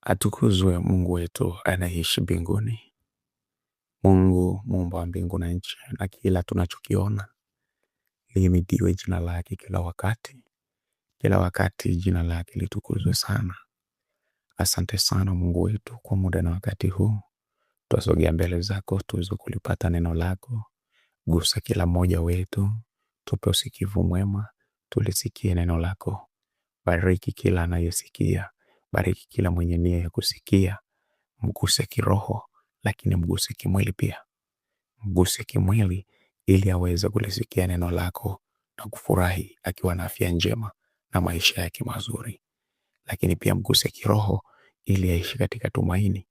Atukuzwe Mungu wetu anayeishi mbinguni. Mungu muumba wa mbingu na nchi na kila tunachokiona. Lihimidiwe jina lake kila wakati. Kila wakati jina lake litukuzwe sana. Asante sana Mungu wetu kwa muda na wakati huu. Twasogea mbele zako tuweze kulipata neno lako. Gusa kila mmoja wetu. Tupe usikivu mwema. Tulisikie neno lako. Bariki kila anayesikia. Bariki kila mwenye nia ya kusikia. Mguse kiroho, lakini mguse kimwili pia. Mguse kimwili ili aweze kulisikia neno lako na kufurahi akiwa na afya njema na maisha yake mazuri. Lakini pia mguse kiroho ili aishi katika tumaini,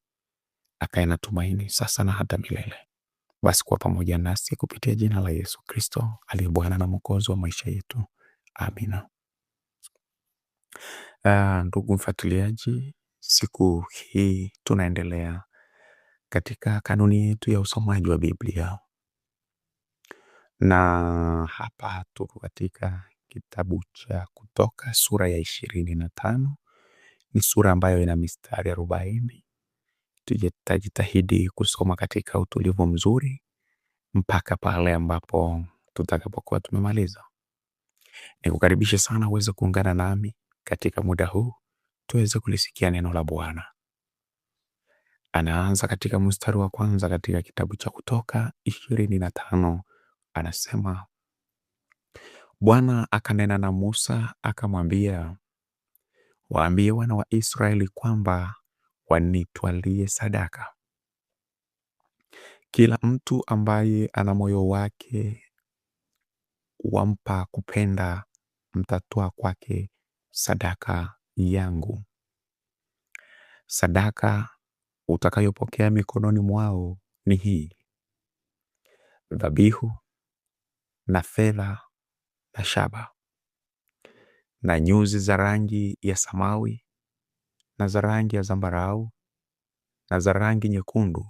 akae na tumaini sasa na hata milele. Basi kwa pamoja nasi kupitia jina la Yesu Kristo aliye Bwana na Mwokozi wa maisha yetu. Amina. Ndugu mfuatiliaji, siku hii tunaendelea katika kanuni yetu ya usomaji wa Biblia. Na hapa tuko katika kitabu cha Kutoka sura ya 25. Ni sura ambayo ina mistari 40. Tutajitahidi kusoma katika utulivu mzuri mpaka pale ambapo tutakapokuwa tumemaliza. Nikukaribishe sana uweze kuungana nami katika muda huu tuweze kulisikia neno la Bwana. Anaanza katika mstari wa kwanza katika kitabu cha Kutoka 25. Anasema, Bwana akanena na Musa akamwambia, waambie wana wa Israeli kwamba wanitwalie sadaka. Kila mtu ambaye ana moyo wake wampa kupenda mtatoa kwake sadaka yangu. Sadaka utakayopokea mikononi mwao ni hii: dhabihu na fedha na shaba na nyuzi za rangi ya samawi na za rangi ya zambarau na za rangi nyekundu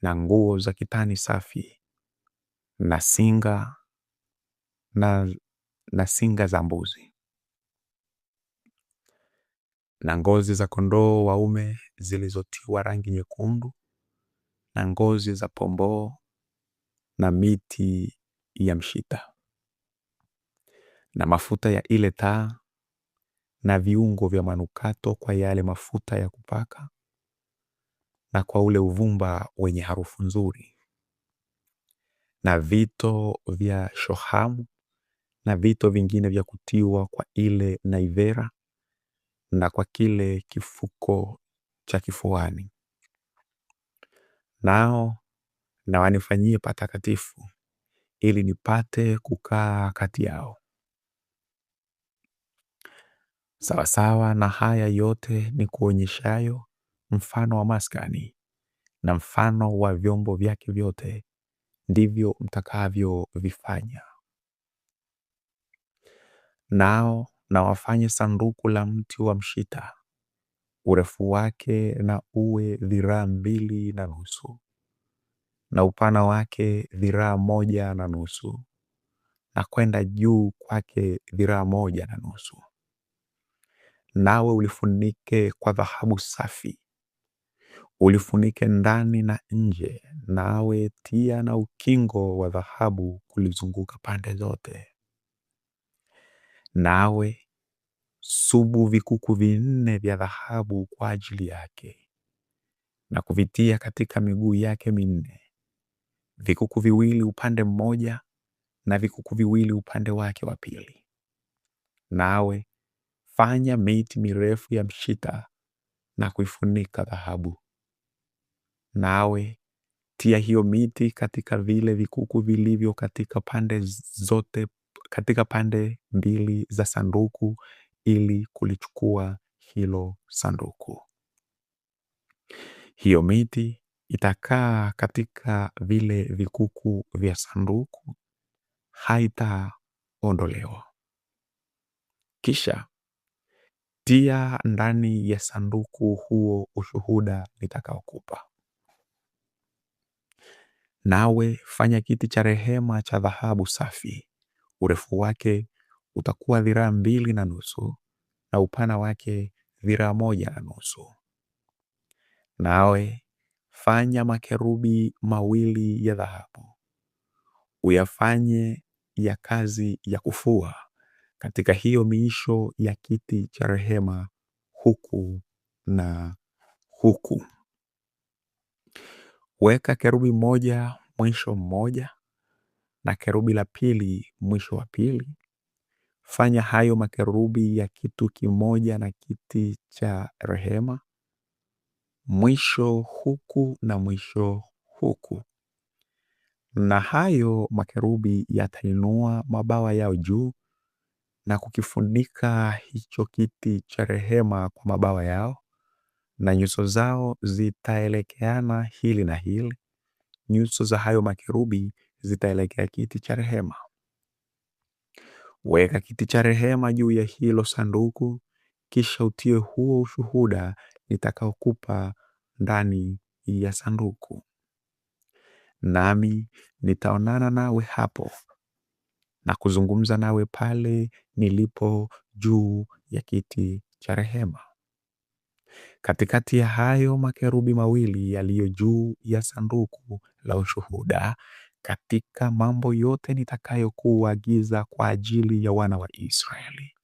na nguo za kitani safi na singa na singa za mbuzi na ngozi za kondoo waume zilizotiwa rangi nyekundu na ngozi za pomboo na miti ya mshita na mafuta ya ile taa na viungo vya manukato kwa yale mafuta ya kupaka na kwa ule uvumba wenye harufu nzuri na vito vya shohamu na vito vingine vya kutiwa kwa ile naivera na kwa kile kifuko cha kifuani. Nao na wanifanyie patakatifu ili nipate kukaa kati yao. Sawasawa na haya yote ni kuonyeshayo mfano wa maskani na mfano wa vyombo vyake vyote, ndivyo mtakavyo vifanya. Nao na wafanye sanduku la mti wa mshita, urefu wake na uwe dhiraa 2.5 na upana wake dhiraa 1.5 na kwenda juu kwake dhiraa 1.5. Nawe ulifunike kwa dhahabu safi, ulifunike ndani na nje, nawe tia na ukingo wa dhahabu kulizunguka pande zote. Nawe subu vikuku 4 vya dhahabu kwa ajili yake na kuvitia katika miguu yake 4, vikuku 2 upande mmoja na vikuku 2 upande wake wa pili. Nawe fanya miti mirefu ya mshita na kuifunika dhahabu. Nawe tia hiyo miti katika vile vikuku vilivyo katika pande zote, katika pande 2 za sanduku ili kulichukua hilo sanduku. Hiyo miti itakaa katika vile vikuku vya sanduku, haitaondolewa. Kisha tia ndani ya sanduku huo ushuhuda nitakaokupa. Nawe fanya kiti cha rehema cha dhahabu safi, urefu wake utakuwa dhiraa 2.5 na upana wake dhiraa 1.5 Nawe fanya makerubi mawili ya dhahabu, uyafanye ya kazi ya kufua katika hiyo miisho ya kiti cha rehema huku na huku. Weka kerubi moja mwisho mmoja na kerubi la pili mwisho wa pili. Fanya hayo makerubi ya kitu kimoja na kiti cha rehema, mwisho huku na mwisho huku. Na hayo makerubi yatainua mabawa yao juu na kukifunika hicho kiti cha rehema kwa mabawa yao, na nyuso zao zitaelekeana hili na hili. Nyuso za hayo makerubi zitaelekea kiti cha rehema. Weka kiti cha rehema juu ya hilo sanduku, kisha utie huo ushuhuda nitakaokupa ndani ya sanduku. Nami nitaonana nawe hapo na kuzungumza nawe pale nilipo juu ya kiti cha rehema. Katikati ya hayo makerubi mawili yaliyo juu ya sanduku la ushuhuda, katika mambo yote nitakayokuagiza kwa ajili ya wana wa Israeli.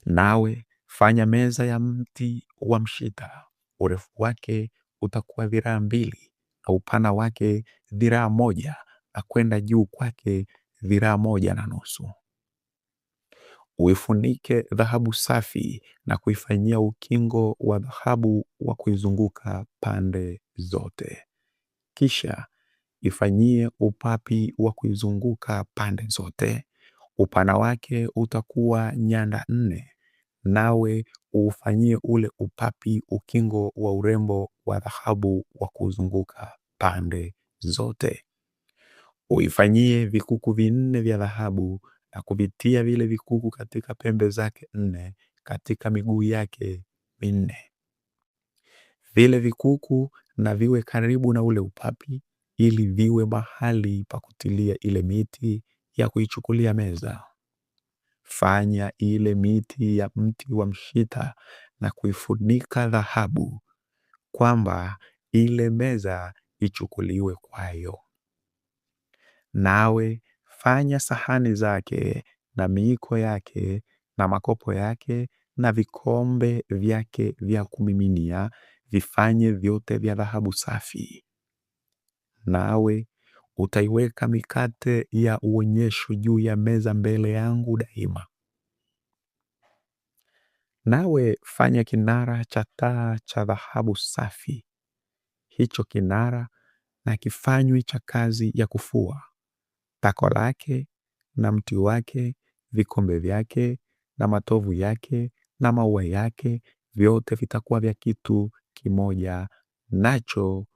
Nawe fanya meza ya mti wa mshita, urefu wake utakuwa dhiraa 2 na upana wake dhiraa 1 na kwenda juu kwake dhiraa 1.5. Uifunike dhahabu safi na kuifanyia ukingo wa dhahabu wa kuizunguka pande zote. Kisha ifanyie upapi wa kuizunguka pande zote. Upana wake utakuwa nyanda 4, nawe ufanyie ule upapi ukingo wa urembo wa dhahabu wa kuzunguka pande zote. Uifanyie vikuku 4 vya dhahabu na kuvitia vile vikuku katika pembe zake 4, katika miguu yake 4. Vile vikuku na viwe karibu na ule upapi, ili viwe mahali pa kutilia ile miti ya kuichukulia meza. Fanya ile miti ya mti wa mshita na kuifunika dhahabu, kwamba ile meza ichukuliwe kwayo. Nawe fanya sahani zake na miiko yake na makopo yake na vikombe vyake vya kumiminia, vifanye vyote vya dhahabu safi. Nawe utaiweka mikate ya uonyesho juu ya meza mbele yangu daima. Nawe fanya kinara cha taa cha dhahabu safi. Hicho kinara na kifanywe cha kazi ya kufua, tako lake na mti wake, vikombe vyake na matovu yake na maua yake, vyote vitakuwa vya kitu kimoja. Nacho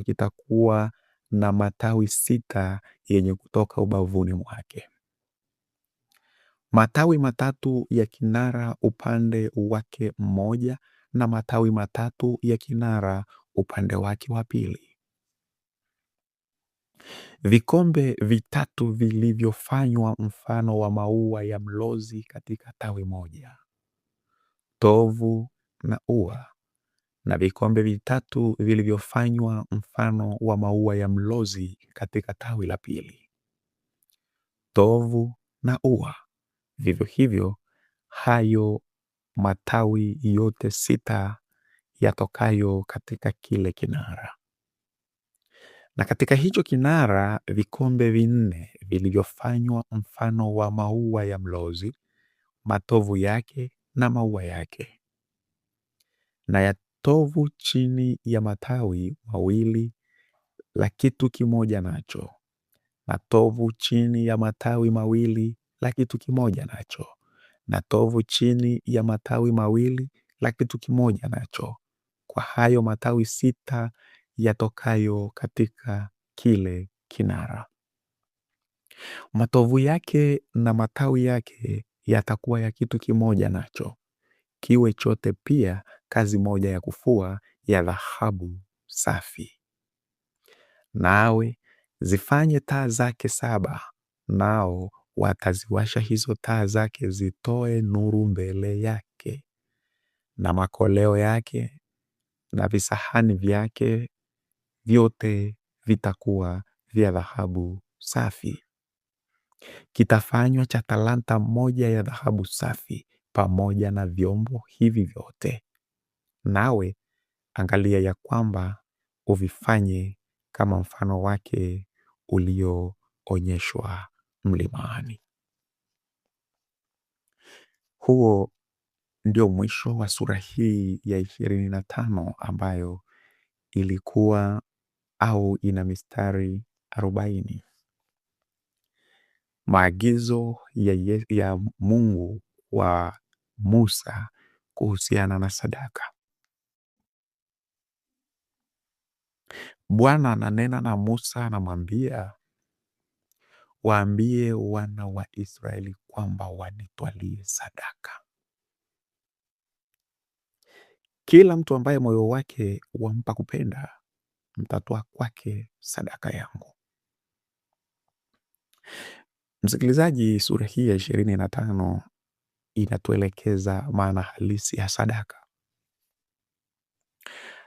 kitakuwa na matawi 6 yenye kutoka ubavuni mwake. Matawi 3 ya kinara upande wake mmoja na matawi 3 ya kinara upande wake wa pili. Vikombe 3 vilivyofanywa mfano wa maua ya mlozi katika tawi moja, tovu na ua, na vikombe 3 vilivyofanywa mfano wa maua ya mlozi katika tawi la pili, tovu na ua. Vivyo hivyo hayo matawi yote 6 yatokayo katika kile kinara. Na katika hicho kinara vikombe 4 vilivyofanywa mfano wa maua ya mlozi, matovu yake na maua yake. Na ya tovu chini ya matawi mawili la kitu kimoja nacho, na tovu chini ya matawi mawili la kitu kimoja nacho, na tovu chini ya matawi mawili la kitu kimoja nacho, kwa hayo matawi 6 yatokayo katika kile kinara. Matovu yake na matawi yake yatakuwa ya kitu kimoja nacho, kiwe chote pia kazi moja ya kufua ya dhahabu safi. Nawe zifanye taa zake 7, nao wataziwasha hizo taa zake zitoe nuru mbele yake. na makoleo yake na visahani vyake vyote vitakuwa vya dhahabu safi. Kitafanywa cha talanta moja ya dhahabu safi pamoja na vyombo hivi vyote. Nawe angalia ya kwamba uvifanye kama mfano wake ulioonyeshwa mlimani. Huo ndio mwisho wa sura hii ya 25 ambayo ilikuwa au ina mistari 40. Maagizo ya Mungu wa Musa kuhusiana na sadaka. Bwana ananena na Musa, anamwambia, waambie wana wa Israeli kwamba wanitwalie sadaka. Kila mtu ambaye moyo wake wampa kupenda, mtatoa kwake sadaka yangu. Msikilizaji, sura hii ya 25 inatuelekeza maana halisi ya sadaka.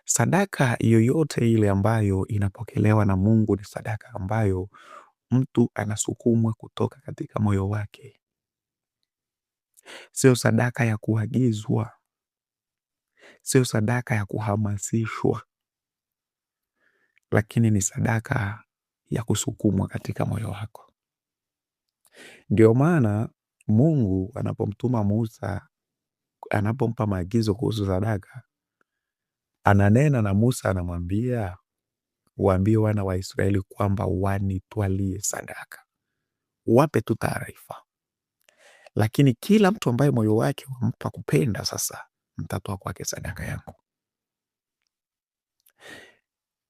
Sadaka yoyote ile ambayo inapokelewa na Mungu ni sadaka ambayo mtu anasukumwa kutoka katika moyo wake. Sio sadaka ya kuagizwa, sio sadaka ya kuhamasishwa, lakini ni sadaka ya kusukumwa katika moyo wako. Ndio maana Mungu anapomtuma Musa, anapompa maagizo kuhusu sadaka, ananena na Musa, anamwambia, waambie wana wa Israeli kwamba wanitwalie sadaka. Wape tu taarifa. Lakini kila mtu ambaye moyo wake wampa kupenda, sasa mtatoa kwake sadaka yangu.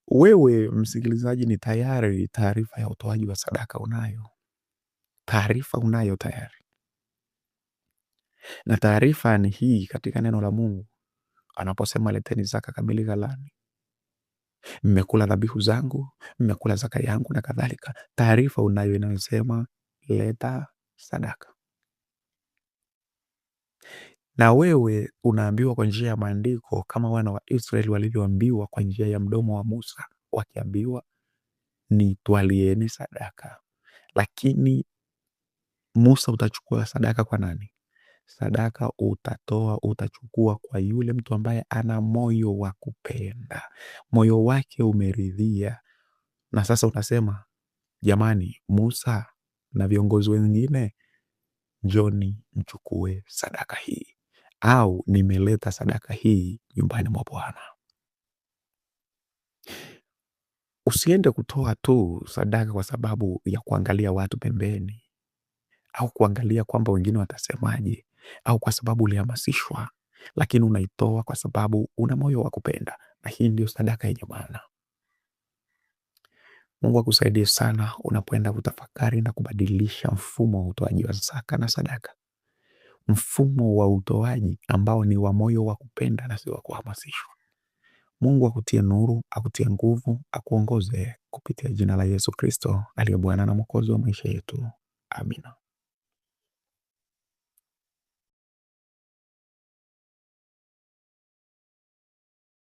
Wewe msikilizaji, ni tayari taarifa ya utoaji wa sadaka unayo. Taarifa unayo tayari. Na taarifa ni hii katika neno la Mungu. Anaposema leteni zaka kamili ghalani. Mmekula dhabihu zangu, mmekula zaka yangu na kadhalika. Taarifa unayo inayosema leta sadaka. Na wewe unaambiwa kwa njia ya maandiko kama wana wa Israeli walivyoambiwa kwa njia ya mdomo wa Musa, wakiambiwa nitwalieni sadaka. Lakini Musa utachukua sadaka kwa nani? Sadaka utachukua kwa yule mtu ambaye ana moyo wa kupenda. Moyo wake umeridhia. Na sasa unasema, jamani, Musa na viongozi wengine, njoni mchukue sadaka hii. Au nimeleta sadaka hii nyumbani mwa Bwana. Usiende kutoa tu sadaka kwa sababu ya kuangalia watu pembeni, au kuangalia kwamba wengine watasemaje, au kwa sababu ulihamasishwa, lakini unaitoa kwa sababu una moyo wa kupenda, na hii ndio sadaka yenye maana. Mungu akusaidie sana unapoenda kutafakari na kubadilisha mfumo wa utoaji wa zaka na sadaka. Mfumo wa utoaji ambao ni wa moyo wa kupenda na si wa kuhamasishwa. Mungu akutie nuru, akutie nguvu, akuongoze kupitia jina la Yesu Kristo aliye Bwana na Mwokozi wa maisha yetu. Amina.